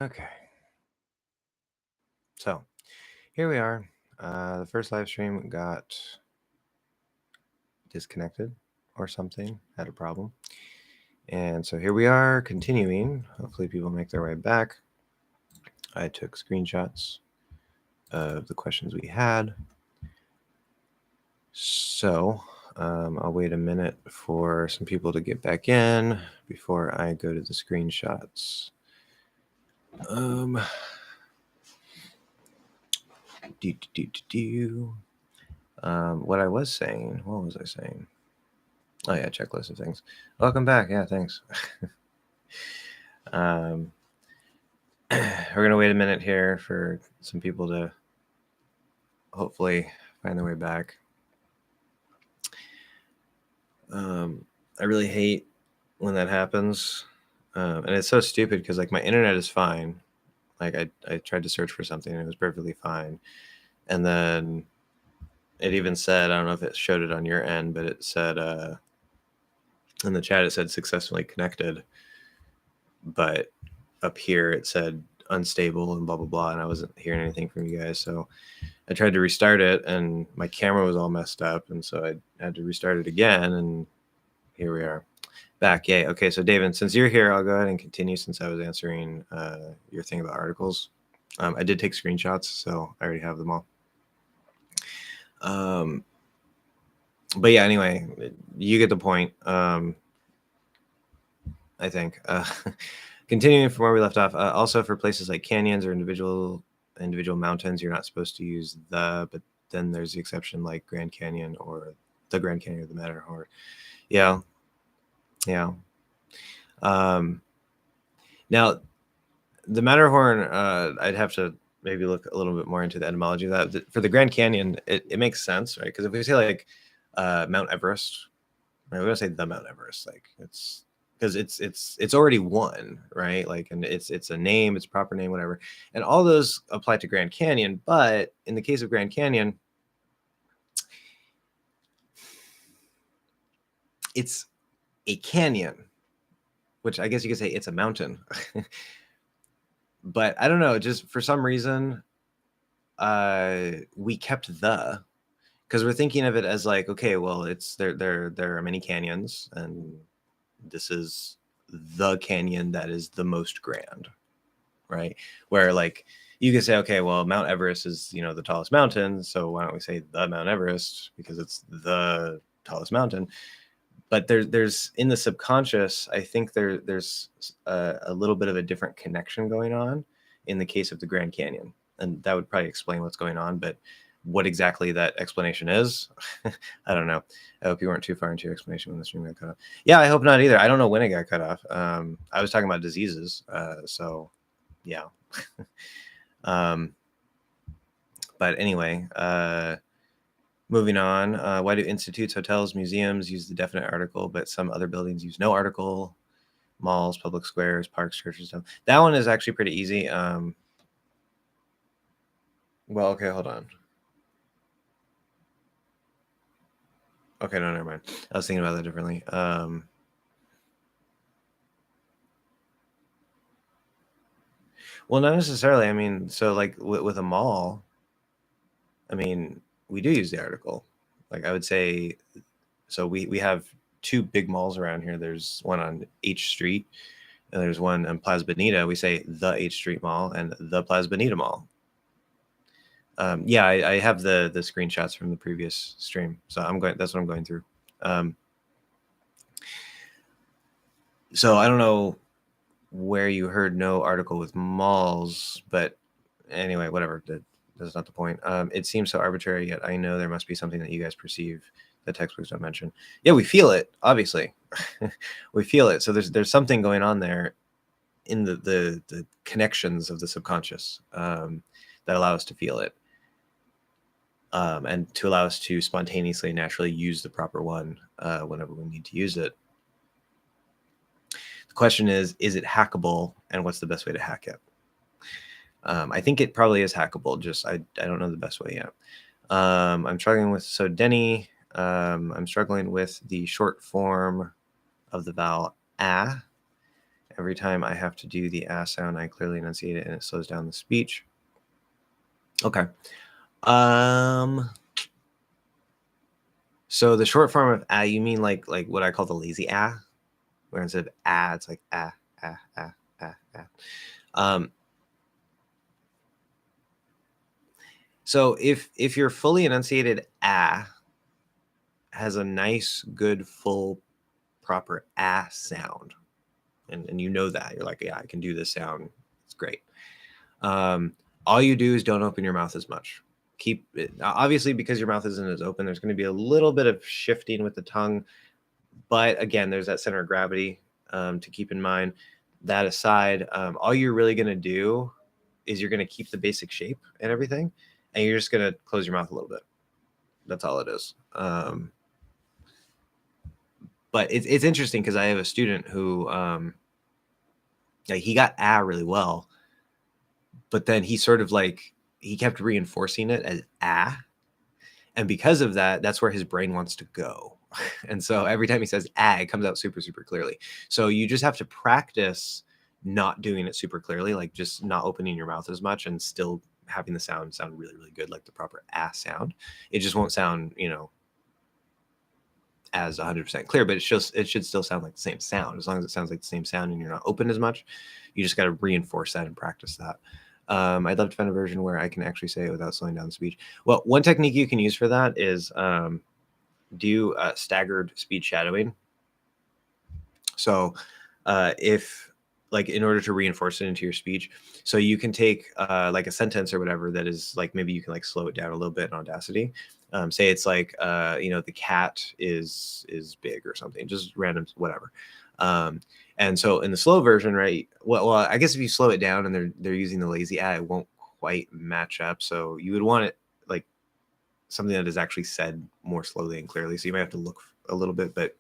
Okay. So here we are. The first live stream got disconnected or something, had a problem. And so here we are continuing. Hopefully people make their way back. I took screenshots of the questions we had. So I'll wait a minute for some people to get back in before I go to the screenshots. What I was saying, what was I saying? Oh yeah, checklist of things. Welcome back. Yeah, thanks. We're gonna wait a minute here for some people to hopefully find their way back. I really hate when that happens, and it's so stupid because like my internet is fine. Like I tried to search for something and it was perfectly fine, and then it even said, I don't know if it showed it on your end, but it said in the chat it said successfully connected, but up here it said unstable and blah blah blah, and I wasn't hearing anything from you guys. So I tried to restart it and my camera was all messed up, and so I had to restart it again, and here we are back. Yay. Okay, so David, since you're here, I'll go ahead and continue since I was answering your thing about articles. I did take screenshots, so I already have them all. But yeah, anyway, you get the point. I think continuing from where we left off, also for places like canyons or individual mountains, you're not supposed to use the, but then there's the exception like Grand Canyon or the Grand Canyon or the Matterhorn. Yeah. Now the Matterhorn, I'd have to maybe look a little bit more into the etymology of that. For the Grand Canyon, it makes sense, right? Because if we say like Mount Everest, right, we don't say the Mount Everest, like it's because it's already one, right? Like, and it's a name, it's a proper name, whatever, and all those apply to Grand Canyon. But in the case of Grand Canyon, it's a canyon, which I guess you could say it's a mountain. But I don't know, just for some reason, we kept the, because we're thinking of it as like, okay, well, it's there are many canyons, and this is the canyon that is the most grand, right? Where like you could say, okay, well, Mount Everest is, you know, the tallest mountain, so why don't we say the Mount Everest because it's the tallest mountain? But there's in the subconscious, I think there's a little bit of a different connection going on in the case of the Grand Canyon, and that would probably explain what's going on. But what exactly that explanation is, I don't know. I hope you weren't too far into your explanation when the stream got cut off. Yeah, I hope not either. I don't know when it got cut off. I was talking about diseases, so yeah. But anyway, moving on. Why do institutes, hotels, museums use the definite article, but some other buildings use no article? Malls, public squares, parks, churches. That one is actually pretty easy. Well, okay, hold on. Okay, no, never mind. I was thinking about that differently. Well, not necessarily. I mean, so like with a mall, I mean, we do use the article. Like I would say, so we have two big malls around here. There's one on H Street, and there's one on Plaza Bonita. We say the H Street Mall and the Plaza Bonita Mall. Yeah, I have the screenshots from the previous stream, so that's what I'm going through. So I don't know where you heard no article with malls, but anyway, whatever. That's not the point. It seems so arbitrary, yet I know there must be something that you guys perceive that textbooks don't mention. Yeah, we feel it, obviously. We feel it. So there's something going on there in the connections of the subconscious that allow us to feel it, and to allow us to spontaneously and naturally use the proper one whenever we need to use it. The question is it hackable, and what's the best way to hack it? I think it probably is hackable. Just I don't know the best way yet. I'm struggling with, so Denny, I'm struggling with the short form of the vowel a, Every time I have to do the sound, I clearly enunciate it and it slows down the speech. Okay. So the short form of you mean like what I call the lazy where instead of it's like ah. So if your fully enunciated has a nice, good, full, proper sound, and you know that, you're like, yeah, I can do this sound. It's great. All you do is don't open your mouth as much. Keep it, obviously, because your mouth isn't as open, there's going to be a little bit of shifting with the tongue. But again, there's that center of gravity to keep in mind. That aside, all you're really going to do is you're going to keep the basic shape and everything, and you're just going to close your mouth a little bit. That's all it is. But it's interesting because I have a student who he got really well, but then he sort of he kept reinforcing it as and because of that, that's where his brain wants to go. And so every time he says it comes out super, super clearly. So you just have to practice not doing it super clearly, like just not opening your mouth as much and still having the sound really, really good, like the proper sound. It just won't sound, as 100% clear, but it should still sound like the same sound. As long as it sounds like the same sound and you're not open as much, you just got to reinforce that and practice that. I'd love to find a version where I can actually say it without slowing down the speech. Well, one technique you can use for that is do staggered speech shadowing. So if in order to reinforce it into your speech, so you can take like a sentence or whatever that is like, maybe you can slow it down a little bit in Audacity. Say it's like the cat is big or something, just random whatever. And so in the slow version, right? Well, I guess if you slow it down and they're using the lazy it won't quite match up. So you would want it like something that is actually said more slowly and clearly. So you might have to look a little bit, but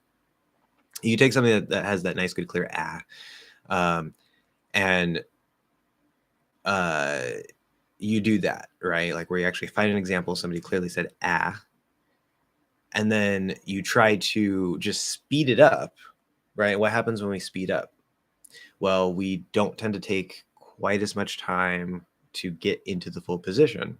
you take something that has that nice, good, clear and you do that, right? Like where you actually find an example, somebody clearly said and then you try to just speed it up, right? What happens when we speed up? Well, we don't tend to take quite as much time to get into the full position,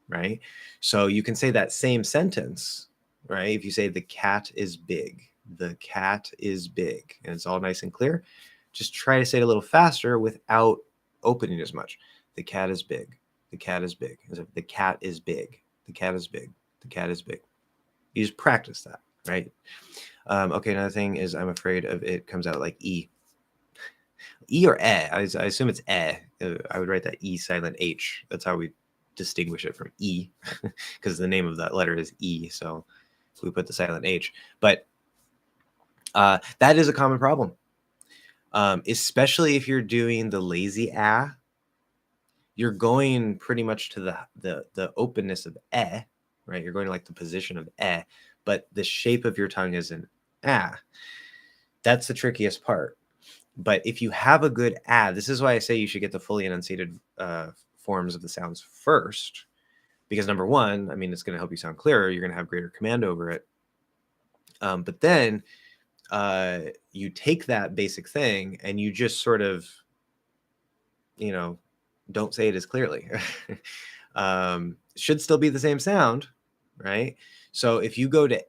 right? So you can say that same sentence, right? If you say the cat is big, the cat is big, and it's all nice and clear, just try to say it a little faster without opening as much. The cat is big. The cat is big. As if the cat is big. The cat is big. The cat is big. You just practice that, right? Okay, another thing is I'm afraid of it comes out like E. E or I assume it's I would write that E silent H. That's how we distinguish it from E, because the name of that letter is E. So we put the silent H. But that is a common problem, especially if you're doing the lazy You're going pretty much to the openness of right? You're going to the position of but the shape of your tongue is an That's the trickiest part. But if you have a good this is why I say you should get the fully enunciated forms of the sounds first, because number one, I mean, it's going to help you sound clearer. You're going to have greater command over it. But then you take that basic thing and you just sort of, don't say it as clearly. Should still be the same sound, right? So if you go to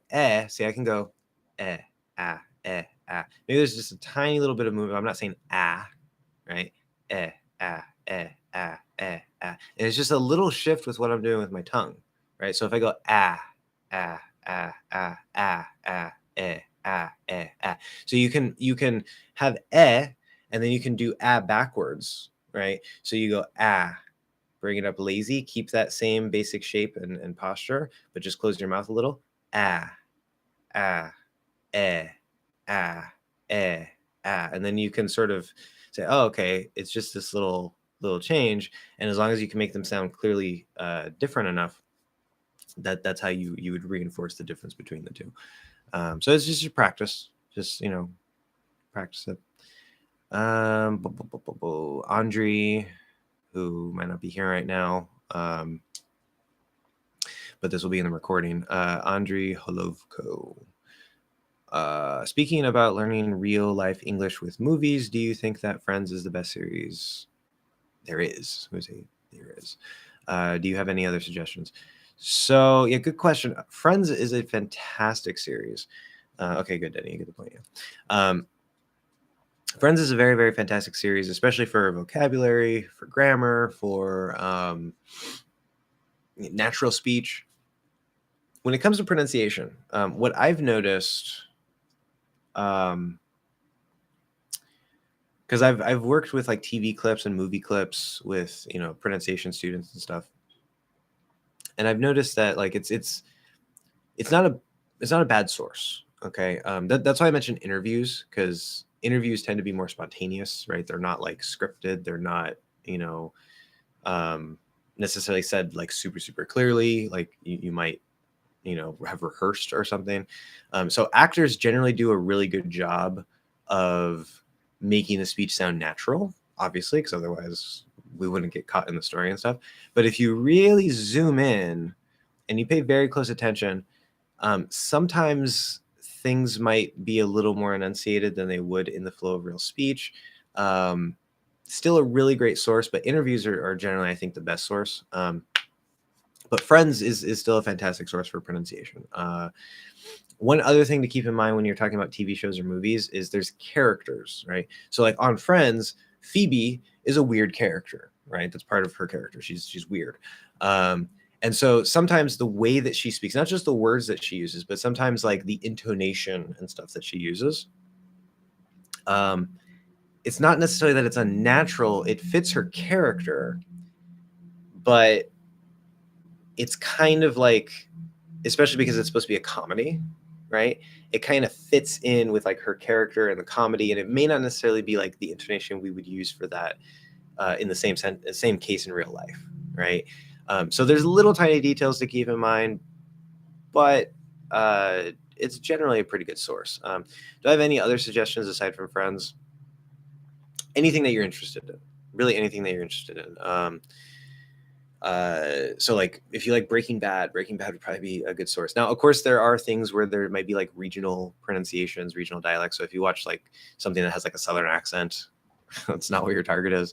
see, I can go maybe there's just a tiny little bit of movement. I'm not saying right? And it's just a little shift with what I'm doing with my tongue, right? So if I go so you can have and then you can do backwards, right? So you go bring it up lazy, keep that same basic shape and posture, but just close your mouth a little. And then you can sort of say, oh, okay, it's just this little change. And as long as you can make them sound clearly different enough, that's how you would reinforce the difference between the two. So it's just your practice. Just, practice it. Andre, who might not be here right now, but this will be in the recording. Andre Holovko. Speaking about learning real life English with movies, do you think that Friends is the best series there is? Who's a there is? Do you have any other suggestions? So yeah, good question. Friends is a fantastic series. Okay, good, Denny, you get the point. Yeah. Friends is a very, very fantastic series, especially for vocabulary, for grammar, for natural speech. When it comes to pronunciation, what I've noticed, because I've worked with like TV clips and movie clips with pronunciation students and stuff, and I've noticed that like it's not a bad source. Okay, that's why I mentioned interviews, because interviews tend to be more spontaneous, right? They're not like scripted. They're not um, necessarily said like super super clearly. Like you might have rehearsed or something. So actors generally do a really good job of making the speech sound natural, obviously, because otherwise we wouldn't get caught in the story and stuff. But if you really zoom in and you pay very close attention, sometimes things might be a little more enunciated than they would in the flow of real speech. Still a really great source, but interviews are generally, I think, the best source. But Friends is still a fantastic source for pronunciation. One other thing to keep in mind when you're talking about TV shows or movies is there's characters, right? So like on Friends, Phoebe is a weird character, right? That's part of her character. She's weird. And so sometimes the way that she speaks, not just the words that she uses, but sometimes like the intonation and stuff that she uses, it's not necessarily that it's unnatural. It fits her character, but it's kind of like, especially because it's supposed to be a comedy, right? It kind of fits in with like her character and the comedy, and it may not necessarily be like the intonation we would use for that in the same case in real life, right? So there's little tiny details to keep in mind, but it's generally a pretty good source. Do I have any other suggestions aside from Friends? Anything that you're interested in, really anything that you're interested in. So like if you like Breaking Bad would probably be a good source. Now, of course, there are things where there might be like regional pronunciations, regional dialects. So if you watch like something that has like a Southern accent, that's not what your target is.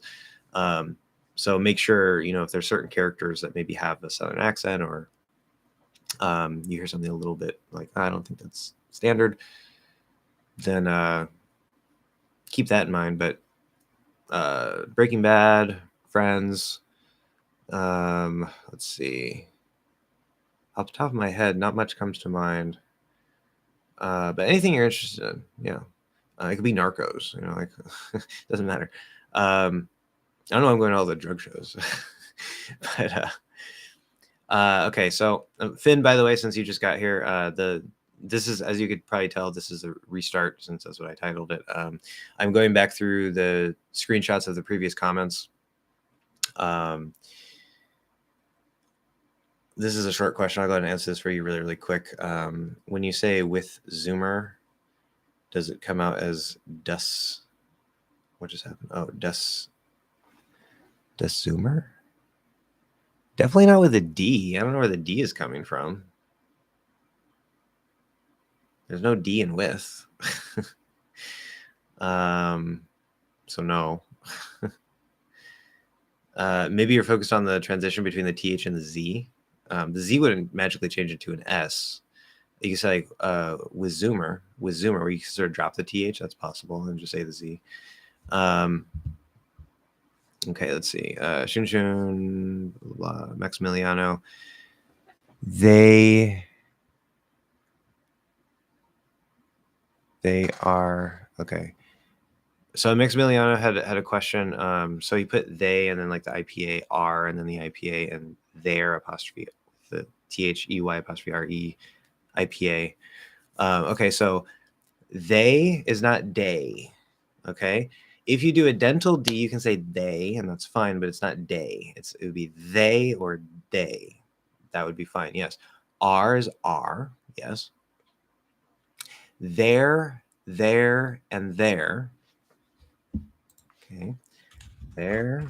So make sure, if there's certain characters that maybe have a Southern accent, or you hear something a little bit like, I don't think that's standard, then keep that in mind. But Breaking Bad, Friends, let's see. Off the top of my head, not much comes to mind. But anything you're interested in, yeah. It could be Narcos, like doesn't matter. I don't know. I'm going to all the drug shows, but okay. So Finn, by the way, since you just got here, this is, as you could probably tell, this is a restart, since that's what I titled it. I'm going back through the screenshots of the previous comments. This is a short question. I'll go ahead and answer this for you really, really quick. When you say with Zoomer, does it come out as das? What just happened? Oh, das Zoomer? Definitely not with a D. I don't know where the D is coming from. There's no D in with. So no. Maybe you're focused on the transition between the TH and the Z. The Z wouldn't magically change it to an S. You can say like with Zoomer, where you can sort of drop the TH. That's possible, and just say the Z. Okay, let's see. Shun Shun, Maximiliano. They are okay. So Maximiliano had a question. So he put they and then like the IPA R and then the IPA and their apostrophe, the THEY apostrophe RE IPA. Okay, so they is not day. Okay. If you do a dental D, you can say they, and that's fine, but it's not day. It would be they or they. That would be fine. Yes. R is R. Yes. There, and there. Okay. There,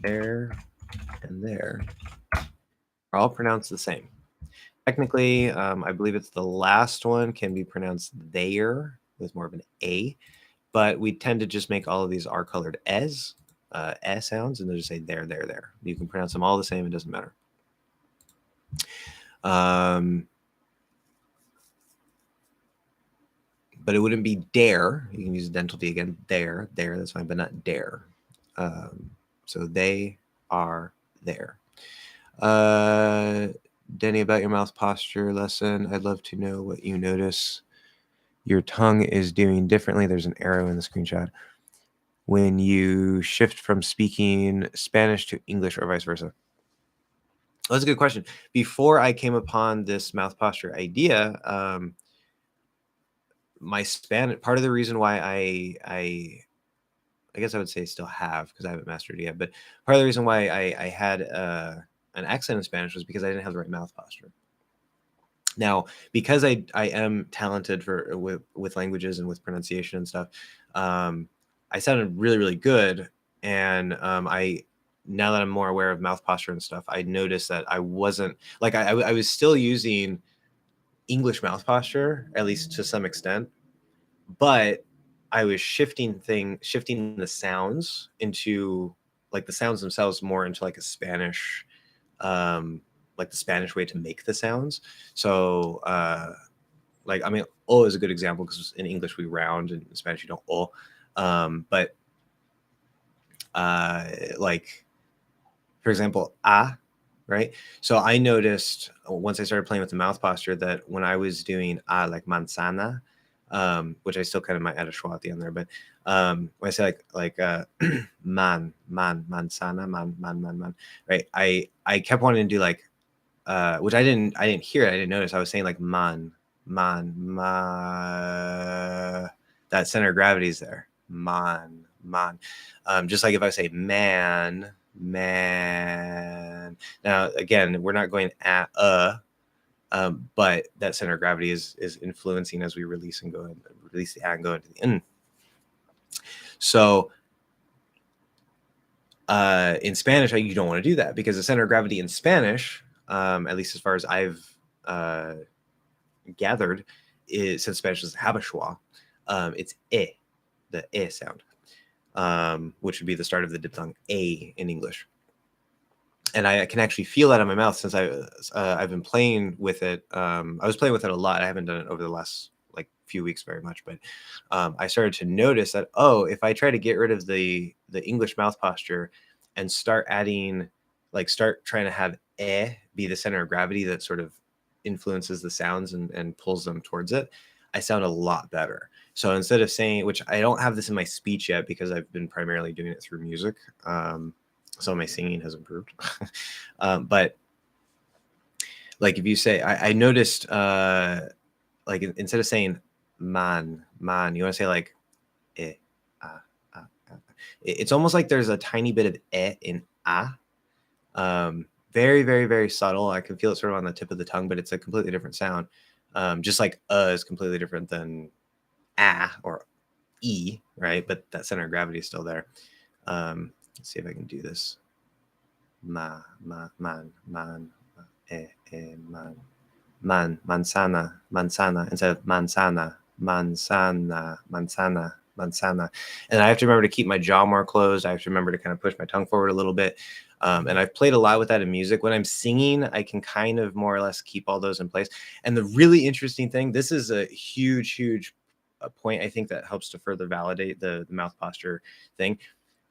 and there are all pronounced the same. Technically, I believe it's the last one can be pronounced there with more of an A, but we tend to just make all of these R colored S, S sounds, and they just say there, there, there. You can pronounce them all the same. It doesn't matter. But it wouldn't be dare. You can use dental D again. There, there. That's fine, but not dare. So they are there. Denny, about your mouth posture lesson, I'd love to know what you notice your tongue is doing differently. There's an arrow in the screenshot when you shift from speaking Spanish to English or vice versa. That's a good question. Before I came upon this mouth posture idea, my Spanish, part of the reason why I guess I would say still have, because I haven't mastered it yet, but part of the reason why I had an accent in Spanish was because I didn't have the right mouth posture. Now, because I am talented with languages and with pronunciation and stuff, I sounded really, really good. And now that I'm more aware of mouth posture and stuff, I noticed that I wasn't like I was still using English mouth posture, at least to some extent, but I was shifting the sounds into like the sounds themselves more into like a Spanish, like the Spanish way to make the sounds. So like, I mean, O is a good example because in English we round and in Spanish you don't O. But like, for example, right? So I noticed once I started playing with the mouth posture that when I was doing like manzana, which I still kind of might add a schwa at the end there, but when I say like manzana, man, right? I kept wanting to do like which I didn't hear it, I didn't notice. I was saying like man, that center of gravity is there. Man. Just like if I say man. Now again, we're not going at but that center of gravity is influencing as we release and go and release the and go into the in. So in Spanish, you don't want to do that because the center of gravity in Spanish, at least as far as I've gathered, is since Spanish doesn't have a schwa, it's the sound, which would be the start of the diphthong a in English. And I can actually feel that in my mouth since I've been playing with it. I was playing with it a lot. I haven't done it over the last like few weeks very much, but I started to notice that, oh, if I try to get rid of the English mouth posture and start adding, like start trying to have be the center of gravity that sort of influences the sounds and pulls them towards it, I sound a lot better. So instead of saying, which I don't have this in my speech yet because I've been primarily doing it through music. So my singing has improved. But like if you say, I noticed like instead of saying man, you want to say like eh, ah, ah, ah. It's almost like there's a tiny bit of in very, very, very subtle. I can feel it sort of on the tip of the tongue, but it's a completely different sound. Just like is completely different than or e, right? But that center of gravity is still there. Let's see if I can do this. Man, manzana, instead of manzana. And I have to remember to keep my jaw more closed. I have to remember to kind of push my tongue forward a little bit. And I've played a lot with that in music. When I'm singing, I can kind of more or less keep all those in place. And the really interesting thing, this is a huge point, I think, that helps to further validate the mouth posture thing.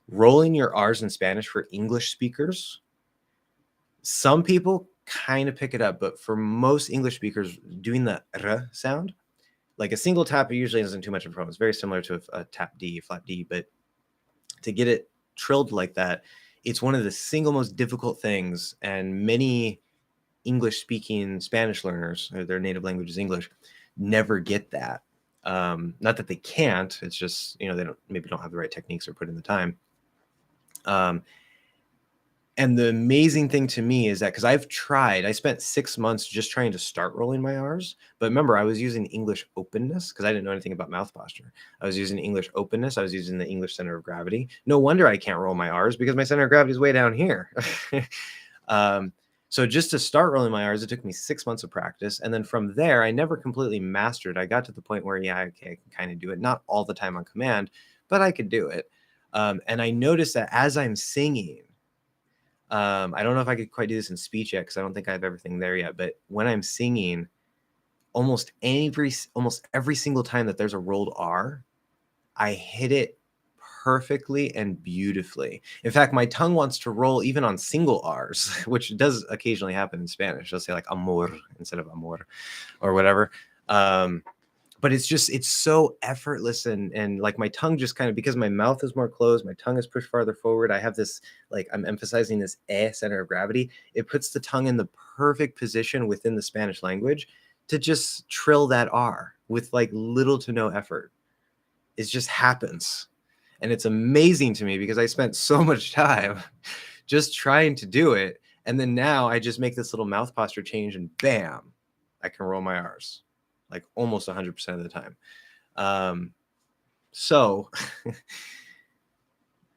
Rolling your R's in Spanish for English speakers, some people kind of pick it up, but for most English speakers, doing the R sound, like a single tap, it usually isn't too much of a problem. It's very similar to a tap D, flat D, but to get it trilled like that, it's one of the single most difficult things. And many English speaking Spanish learners, or their native language is English, never get that. Not that they can't, it's just, they don't have the right techniques or put in the time. And the amazing thing to me is that because I spent 6 months just trying to start rolling my R's. But remember, I was using English openness because I didn't know anything about mouth posture. I was using English openness. I was using the English center of gravity. No wonder I can't roll my R's because my center of gravity is way down here. So just to start rolling my R's, it took me 6 months of practice. And then from there, I never completely mastered. I got to the point where, yeah, okay, I can kind of do it. Not all the time on command, but I could do it. And I noticed that as I'm singing, I don't know if I could quite do this in speech yet, because I don't think I have everything there yet. But when I'm singing, almost every single time that there's a rolled R, I hit it perfectly and beautifully. In fact, my tongue wants to roll even on single R's, which does occasionally happen in Spanish. They'll say like amor instead of amor or whatever. But it's so effortless, and like my tongue just kind of, because my mouth is more closed, my tongue is pushed farther forward. I have this, like, I'm emphasizing this center of gravity. It puts the tongue in the perfect position within the Spanish language to just trill that R with like little to no effort. It just happens. And it's amazing to me because I spent so much time just trying to do it. And then now I just make this little mouth posture change and bam, I can roll my R's like almost 100% of the time. So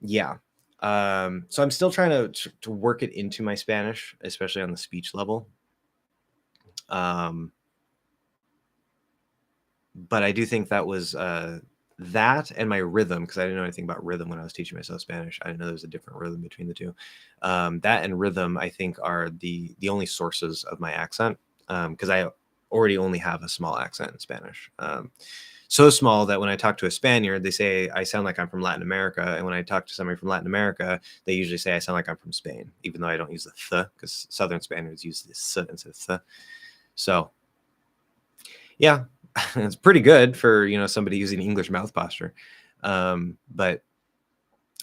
yeah. So I'm still trying to work it into my Spanish, especially on the speech level. But I do think that was that and my rhythm, because I didn't know anything about rhythm when I was teaching myself Spanish. I didn't know there was a different rhythm between the two. That and rhythm, I think, are the only sources of my accent, because I already only have a small accent in Spanish. So small that when I talk to a Spaniard, they say I sound like I'm from Latin America. And when I talk to somebody from Latin America, they usually say I sound like I'm from Spain, even though I don't use the th, because Southern Spaniards use the s instead of th. So yeah, it's pretty good for, somebody using English mouth posture. But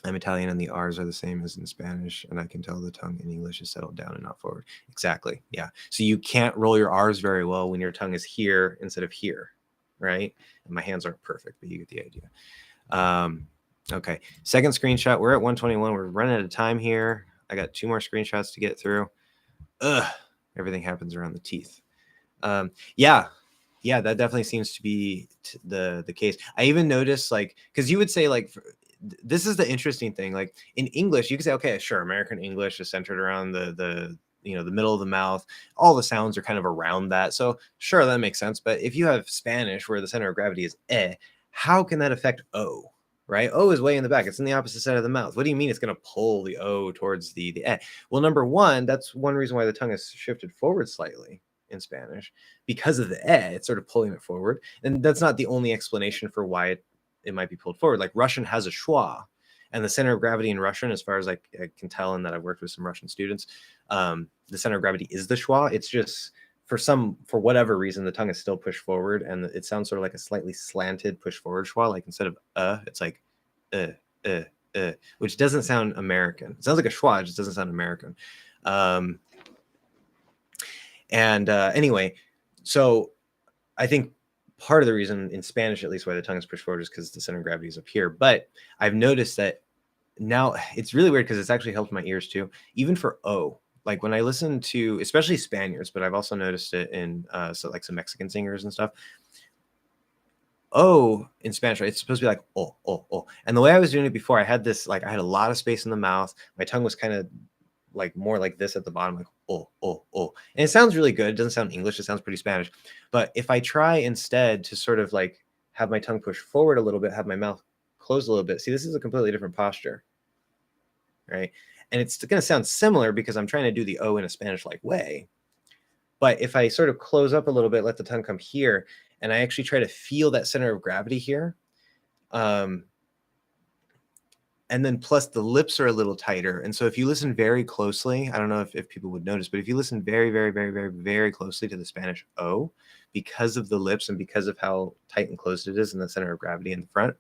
I'm Italian and the R's are the same as in Spanish, and I can tell the tongue in English is settled down and not forward. Exactly. Yeah. So you can't roll your R's very well when your tongue is here instead of here, right? And my hands aren't perfect, but you get the idea. Okay. Second screenshot. We're at 121. We're running out of time here. I got 2 more screenshots to get through. Everything happens around the teeth. Yeah, that definitely seems to be the case. I even noticed, like, because you would say, like, this is the interesting thing. Like in English, you could say, okay, sure, American English is centered around the middle of the mouth. All the sounds are kind of around that. So sure, that makes sense. But if you have Spanish where the center of gravity is how can that affect O? Right? O is way in the back. It's in the opposite side of the mouth. What do you mean it's going to pull the O towards the Well, number one, that's one reason why the tongue is shifted forward slightly in Spanish, because of the it's sort of pulling it forward. And that's not the only explanation for why it might be pulled forward. Like Russian has a schwa, and the center of gravity in Russian, as far as I can tell, and that I've worked with some Russian students, the center of gravity is the schwa. It's just for whatever reason, the tongue is still pushed forward, and it sounds sort of like a slightly slanted push forward schwa. Like instead of it's like which doesn't sound American. It sounds like a schwa, it just doesn't sound American. Anyway, so I think part of the reason in Spanish, at least, why the tongue is pushed forward is because the center of gravity is up here. But I've noticed that now it's really weird because it's actually helped my ears too, even for O. Like when I listen to, especially Spaniards, but I've also noticed it in some Mexican singers and stuff. O in Spanish, right? It's supposed to be like oh. And the way I was doing it before, I had this, like, I had a lot of space in the mouth. My tongue was kind of like more like this at the bottom, like oh. And it sounds really good. It doesn't sound English. It sounds pretty Spanish. But if I try instead to sort of like have my tongue push forward a little bit, have my mouth closed a little bit. See, this is a completely different posture, right? And it's going to sound similar because I'm trying to do the O in a Spanish-like way. But if I sort of close up a little bit, let the tongue come here, and I actually try to feel that center of gravity here, and then plus the lips are a little tighter. And so if you listen very closely, I don't know if people would notice, but if you listen very, very, very, very, very closely to the Spanish O, because of the lips and because of how tight and closed it is in the center of gravity in the front,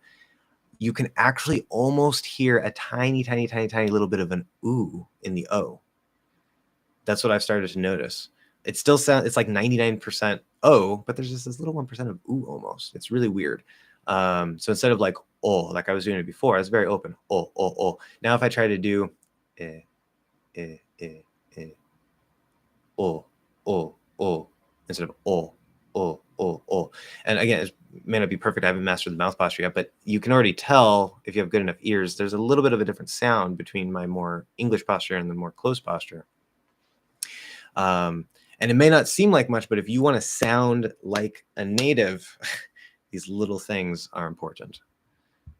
you can actually almost hear a tiny, tiny, tiny, tiny little bit of an ooh in the O. That's what I've started to notice. It still sounds, it's like 99% O, but there's just this little 1% of ooh almost. It's really weird. So instead of like oh, like I was doing it before, I was very open. Oh. Now if I try to do oh instead of oh. And again, it may not be perfect. I haven't mastered the mouth posture yet, but you can already tell if you have good enough ears, there's a little bit of a different sound between my more English posture and the more closed posture. And it may not seem like much, but if you want to sound like a native, these little things are important.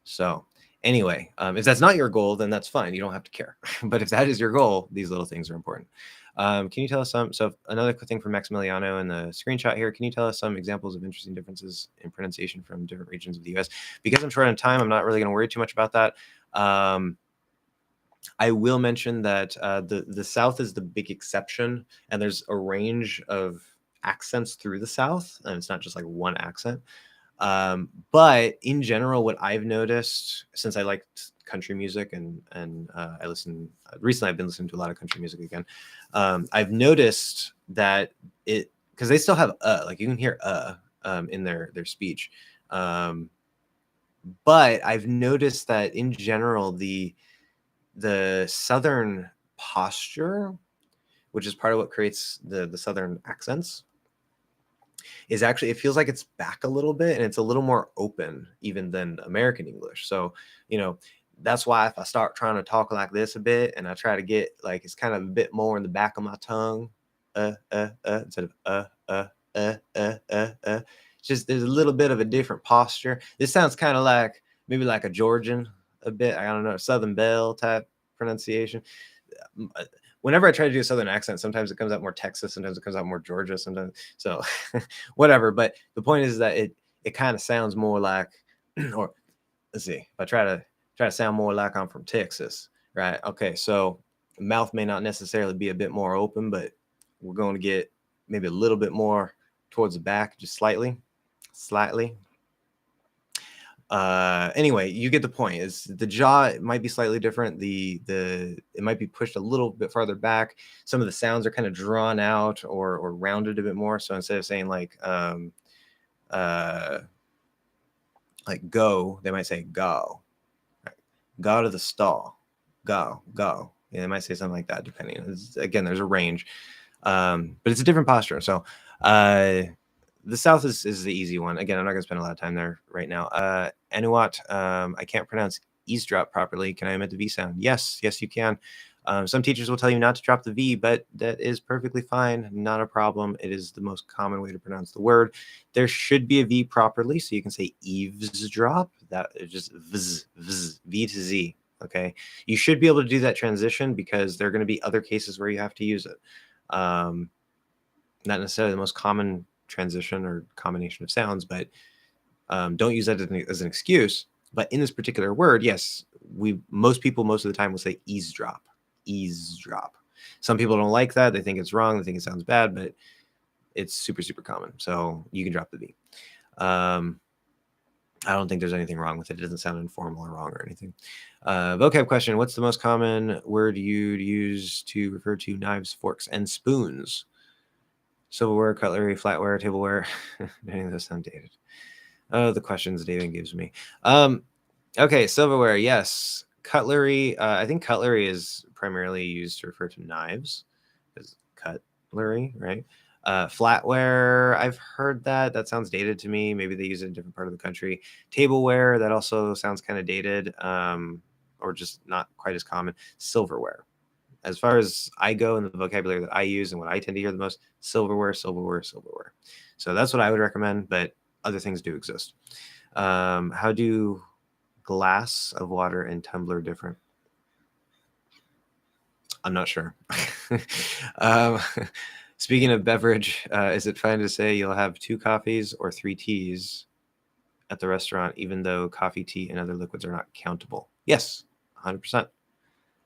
So anyway, if that's not your goal, then that's fine. You don't have to care. But if that is your goal, these little things are important. Can you tell us some? So another thing from Maximiliano in the screenshot here. Can you tell us some examples of interesting differences in pronunciation from different regions of the U.S.? Because I'm short on time, I'm not really going to worry too much about that. I will mention that the South is the big exception, and there's a range of accents through the South, and it's not just like one accent. But in general, what I've noticed, since I liked country music and I listen recently, I've been listening to a lot of country music again. I've noticed that it, because they still have like you can hear in their speech, but I've noticed that in general the Southern posture, which is part of what creates the Southern accents, is actually, it feels like it's back a little bit and it's a little more open even than American English. So, that's why if I start trying to talk like this a bit and I try to get like, it's kind of a bit more in the back of my tongue, instead of it's just, there's a little bit of a different posture. This sounds kind of like maybe like a Georgian a bit. I don't know, Southern Belle type pronunciation. Whenever I try to do a Southern accent, sometimes it comes out more Texas, sometimes it comes out more Georgia, sometimes. So whatever. But the point is that it kind of sounds more like, or let's see, if I try to sound more like I'm from Texas, right? Okay, so mouth may not necessarily be a bit more open, but we're going to get maybe a little bit more towards the back, just slightly. Anyway, you get the point. Is the jaw might be slightly different. It might be pushed a little bit farther back. Some of the sounds are kind of drawn out or rounded a bit more. So instead of saying like go, they might say go. Right? Go to the stall. Go. Yeah, they might say something like that, depending. Again, there's a range. But it's a different posture. So the South is the easy one. Again, I'm not going to spend a lot of time there right now. Anuat, I can't pronounce eavesdrop properly. Can I omit the V sound? Yes, you can. Some teachers will tell you not to drop the V, but that is perfectly fine. Not a problem. It is the most common way to pronounce the word. There should be a V properly, so you can say eavesdrop. That is just vz, V to Z. Okay. You should be able to do that transition because there are going to be other cases where you have to use it. Not necessarily the most common transition or combination of sounds, but don't use that as an excuse. But in this particular word, yes, most people most of the time will say eavesdrop. Some people don't like that. They think it's wrong. They think it sounds bad, but it's super, super common. So you can drop the V. I don't think there's anything wrong with it. It doesn't sound informal or wrong or anything. Vocab question. What's the most common word you'd use to refer to knives, forks, and spoons? Silverware, cutlery, flatware, tableware. Any of those sound dated. Oh, the questions David gives me. Okay, silverware, yes. Cutlery, I think cutlery is primarily used to refer to knives. Is cutlery, right? Flatware, I've heard that. That sounds dated to me. Maybe they use it in a different part of the country. Tableware, that also sounds kind of dated, or just not quite as common. Silverware. As far as I go in the vocabulary that I use and what I tend to hear the most, silverware. So that's what I would recommend, but other things do exist. How do glass of water and tumbler different? I'm not sure. Speaking of beverage, is it fine to say you'll have 2 coffees or 3 teas at the restaurant, even though coffee, tea, and other liquids are not countable? Yes, 100%.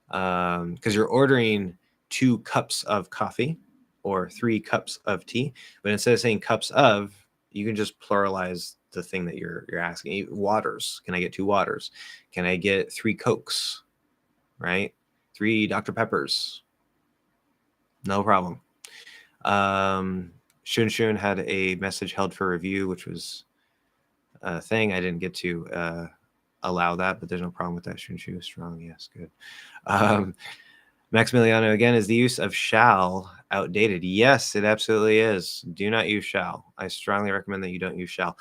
Because you're ordering 2 cups of coffee or 3 cups of tea, but instead of saying cups of, you can just pluralize the thing that you're asking. Waters. Can I get 2 waters? Can I get 3 Cokes? Right? 3 Dr. Peppers. No problem. Shun had a message held for review, which was a thing. I didn't get to allow that, but there's no problem with that. Shun strong. Yes, good. Maximiliano, again, is the use of shall outdated? Yes, it absolutely is. Do not use shall. I strongly recommend that you don't use shall.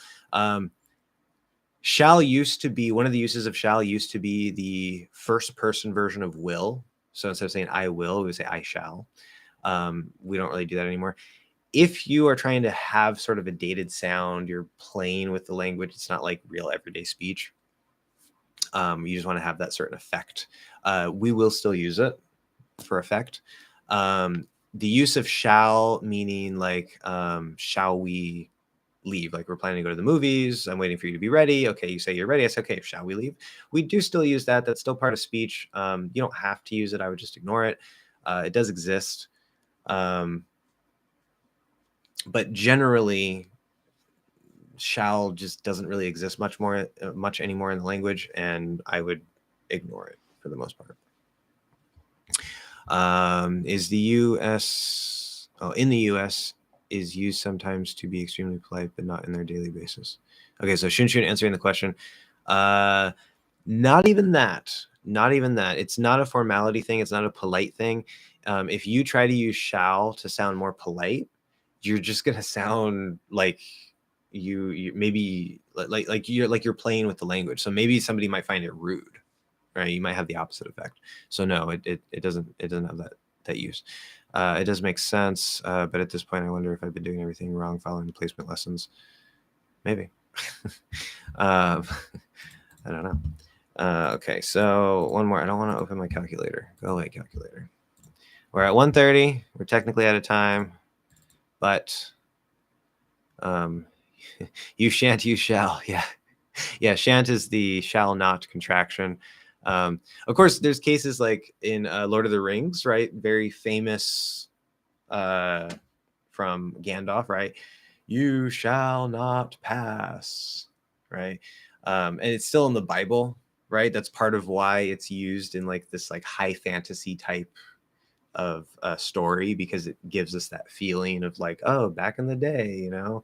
Shall used to be, one of the uses of shall used to be the first person version of will. So instead of saying I will, we would say I shall. We don't really do that anymore. If you are trying to have sort of a dated sound, you're playing with the language, it's not like real everyday speech. You just want to have that certain effect. We will still use it for effect. The use of shall, meaning like, shall we leave? Like, we're planning to go to the movies. I'm waiting for you to be ready. Okay, you say you're ready. I say, okay, shall we leave? We do still use that. That's still part of speech. You don't have to use it. I would just ignore it. It does exist. But generally, shall just doesn't really exist much anymore in the language, and I would ignore it for the most part. Is the U.S. In the U.S. is used sometimes to be extremely polite, but not in their daily basis. Okay, so Shun answering the question. Not even that. Not even that. It's not a formality thing. It's not a polite thing. If you try to use shall to sound more polite, you're just gonna sound like you maybe like you're playing with the language. So maybe somebody might find it rude, right? You might have the opposite effect. So no, it doesn't have that use. It does make sense, but at this point, I wonder if I've been doing everything wrong following the placement lessons. Maybe. I don't know. Okay, so one more. I don't want to open my calculator. Go away, calculator. We're at 1:30. We're technically out of time, but you shan't, you shall. Yeah, shan't is the shall not contraction. Of course, there's cases like in Lord of the Rings, right? Very famous from Gandalf, right? You shall not pass, right? And it's still in the Bible, right? That's part of why it's used in like this like high fantasy type of story, because it gives us that feeling of like, oh, back in the day, you know,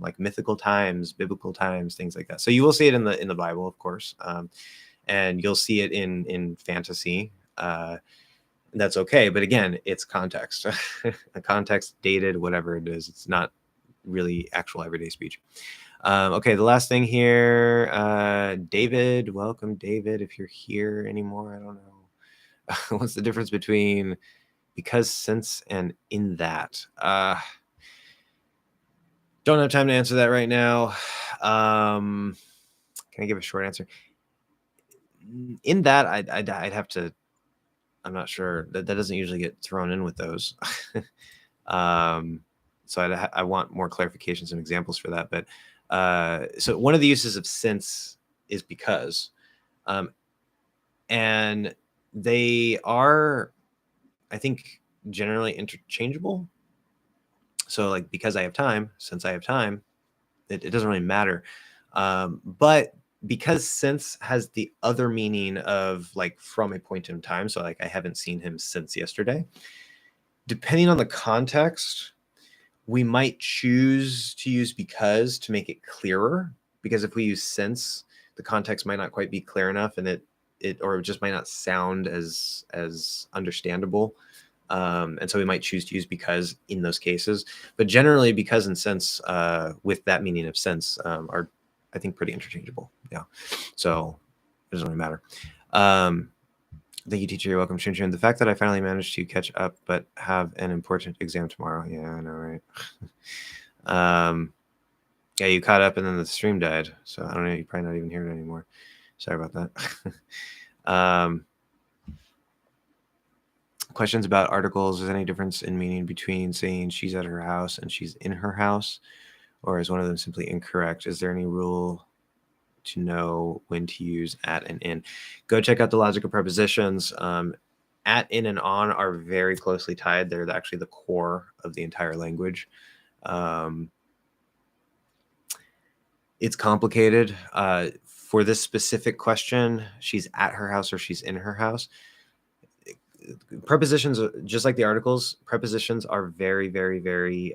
like mythical times, biblical times, things like that. So you will see it in the Bible, of course, and you'll see it in fantasy. That's okay, but again, it's context. A context, dated, whatever it is. It's not really actual everyday speech. Okay, the last thing here, David. Welcome, David. If you're here anymore, I don't know. What's the difference between because, since, and in that? Don't have time to answer that right now. Can I give a short answer? In that, I'd have to. I'm not sure. That doesn't usually get thrown in with those. So I want more clarifications and examples for that. But so one of the uses of since is because, and they are, I think, generally interchangeable. So like, because I have time, since I have time, it doesn't really matter. But because since has the other meaning of like from a point in time, so like I haven't seen him since yesterday. Depending on the context, we might choose to use because to make it clearer, because if we use since, the context might not quite be clear enough, and it just might not sound as understandable. And so we might choose to use because in those cases. But generally, because and since with that meaning of since are, I think, pretty interchangeable. Yeah. So it doesn't really matter. Thank you, teacher. You're welcome, Shun. The fact that I finally managed to catch up but have an important exam tomorrow. Yeah, I know, right? Yeah, you caught up and then the stream died. So I don't know. You're probably not even hearing it anymore. Sorry about that. Questions about articles. Is there any difference in meaning between saying she's at her house and she's in her house? Or is one of them simply incorrect? Is there any rule to know when to use at and in? Go check out the logic of prepositions. At, in, and on are very closely tied. They're actually the core of the entire language. It's complicated. For this specific question, she's at her house or she's in her house. Prepositions, just like the articles, prepositions are very, very, very...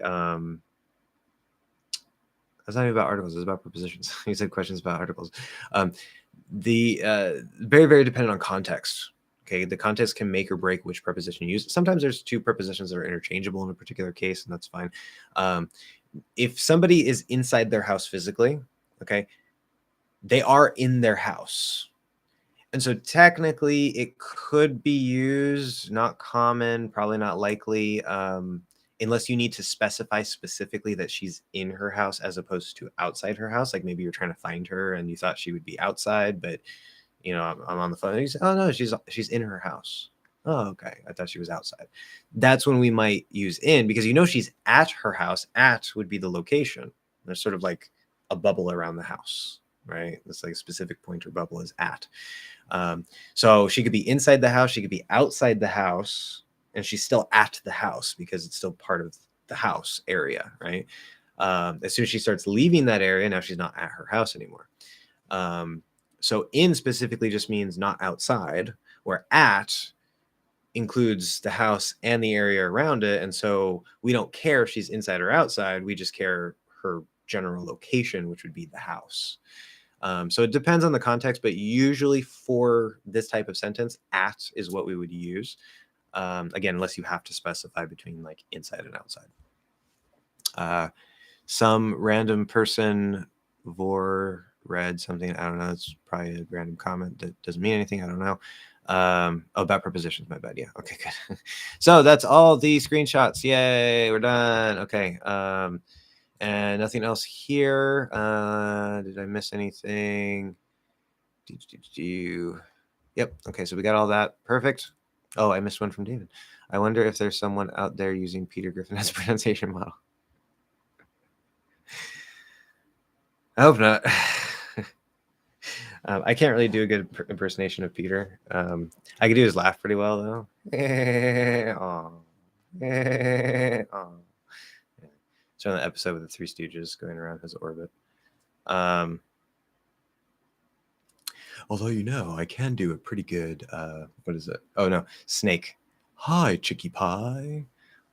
It's not even about articles. It's about prepositions. You said questions about articles. Very, very dependent on context. Okay, the context can make or break which preposition you use. Sometimes there's two prepositions that are interchangeable in a particular case, and that's fine. If somebody is inside their house physically, okay, they are in their house. And so technically it could be used, not common, probably not likely, unless you need to specify specifically that she's in her house as opposed to outside her house. Like maybe you're trying to find her and you thought she would be outside, but I'm on the phone. And you say, "Oh no, she's in her house." Oh, okay. I thought she was outside. That's when we might use in, because she's at her house. At would be the location. There's sort of like a bubble around the house, right? It's like a specific pointer bubble is at. So she could be inside the house, she could be outside the house, and she's still at the house because it's still part of the house area, right? As soon as she starts leaving that area, now she's not at her house anymore. So in specifically just means not outside, where at includes the house and the area around it. And so we don't care if she's inside or outside. We just care her general location, which would be the house. So it depends on the context, but usually for this type of sentence, at is what we would use. Again, unless you have to specify between like inside and outside. Some random person read something. I don't know. It's probably a random comment that doesn't mean anything. I don't know. About prepositions. My bad. Yeah. Okay, good. So that's all the screenshots. Yay, we're done. Okay. And nothing else here. Did I miss anything? Yep. Okay, so we got all that. Perfect. Oh, I missed one from David. I wonder if there's someone out there using Peter Griffin as a pronunciation model. I hope not. I can't really do a good impersonation of Peter. I could do his laugh pretty well, though. It's on the episode with the Three Stooges going around his orbit. Although, I can do a pretty good, what is it? Oh, no, Snake. Hi, Chicky Pie.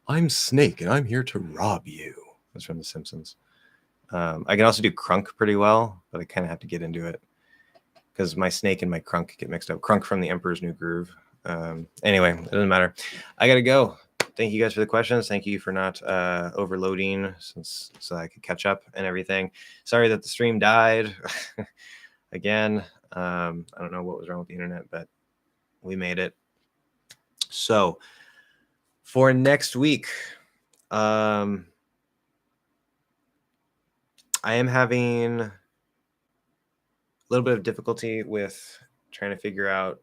I'm Snake, and I'm here to rob you. That's from The Simpsons. I can also do Crunk pretty well, but I kind of have to get into it because my Snake and my Crunk get mixed up. Crunk from The Emperor's New Groove. Anyway, it doesn't matter. I got to go. Thank you guys for the questions. Thank you for not overloading so I could catch up and everything. Sorry that the stream died. Again, I don't know what was wrong with the internet, but we made it. So for next week, I am having a little bit of difficulty with trying to figure out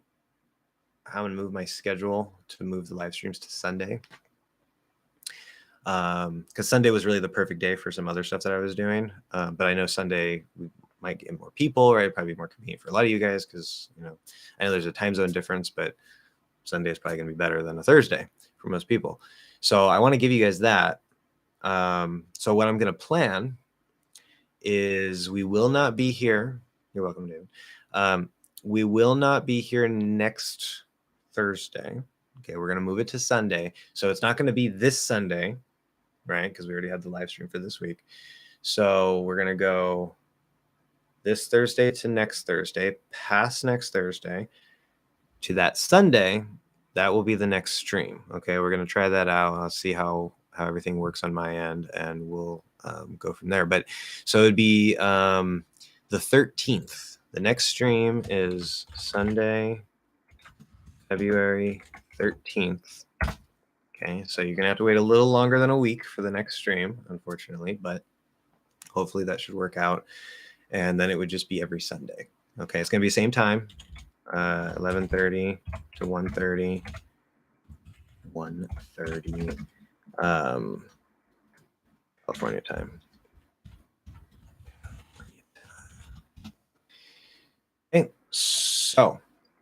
how I'm going to move my schedule to move the live streams to Sunday. Because Sunday was really the perfect day for some other stuff that I was doing. But I know Sunday we might get more people, right? Probably more convenient for a lot of you guys because, I know there's a time zone difference, but Sunday is probably going to be better than a Thursday for most people. So I want to give you guys that. So what I'm going to plan is we will not be here. You're welcome, David. We will not be here next Thursday. Okay, we're going to move it to Sunday. So it's not going to be this Sunday, right? Because we already had the live stream for this week. So we're going to go this Thursday to next Thursday, past next Thursday to that Sunday. That will be the next stream. Okay, we're going to try that out. I'll see how everything works on my end, and we'll go from there. But so it'd be the 13th. The next stream is Sunday, February 13th. Okay, so you're gonna have to wait a little longer than a week for the next stream, unfortunately, but hopefully that should work out. And then it would just be every Sunday. Okay, it's gonna be the same time, 11:30 to 1:30. 1:30 California time. Okay, so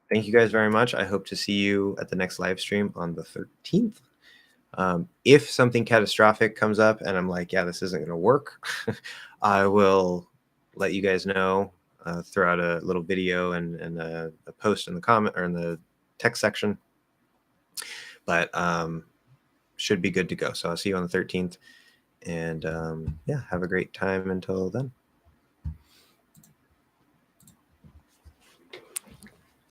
thank you guys very much. I hope to see you at the next live stream on the 13th. If something catastrophic comes up and I'm like, yeah, this isn't going to work, I will let you guys know, throw out a little video and a post in the comment or in the text section. But should be good to go. So I'll see you on the 13th. And yeah, have a great time until then.